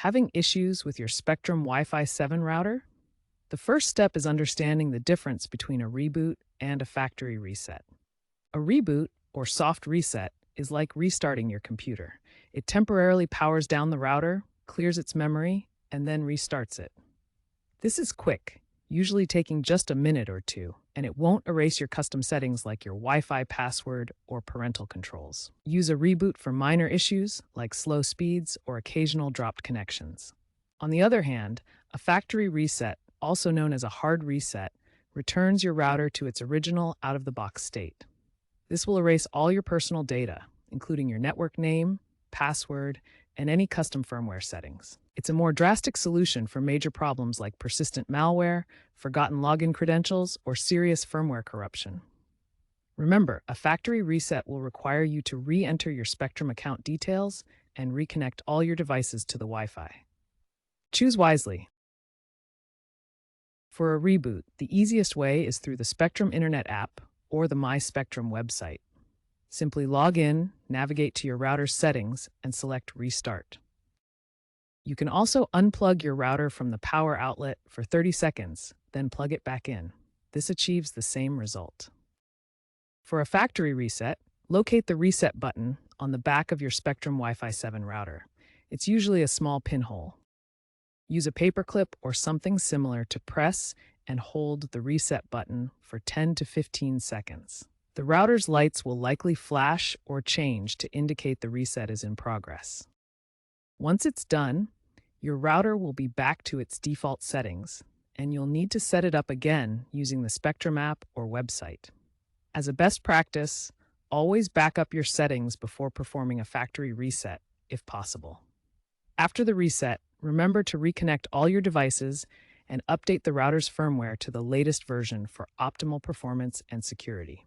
Having issues with your Spectrum Wi-Fi 7 router? The first step is understanding the difference between a reboot and a factory reset. A reboot, or soft reset, is like restarting your computer. It temporarily powers down the router, clears its memory, and then restarts it. This is quick, usually taking just a minute or two, and it won't erase your custom settings like your Wi-Fi password or parental controls. Use a reboot for minor issues like slow speeds or occasional dropped connections. On the other hand, a factory reset, also known as a hard reset, returns your router to its original out-of-the-box state. This will erase all your personal data, including your network name, password, and any custom firmware settings. It's a more drastic solution for major problems like persistent malware, forgotten login credentials, or serious firmware corruption. Remember, a factory reset will require you to re-enter your Spectrum account details and reconnect all your devices to the Wi-Fi. Choose wisely. For a reboot, the easiest way is through the Spectrum Internet app or the My Spectrum website. Simply log in, navigate to your router's settings, and select Restart. You can also unplug your router from the power outlet for 30 seconds, then plug it back in. This achieves the same result. For a factory reset, locate the Reset button on the back of your Spectrum Wi-Fi 7 router. It's usually a small pinhole. Use a paperclip or something similar to press and hold the Reset button for 10 to 15 seconds. The router's lights will likely flash or change to indicate the reset is in progress. Once it's done, your router will be back to its default settings, and you'll need to set it up again using the Spectrum app or website. As a best practice, always back up your settings before performing a factory reset, if possible. After the reset, remember to reconnect all your devices and update the router's firmware to the latest version for optimal performance and security.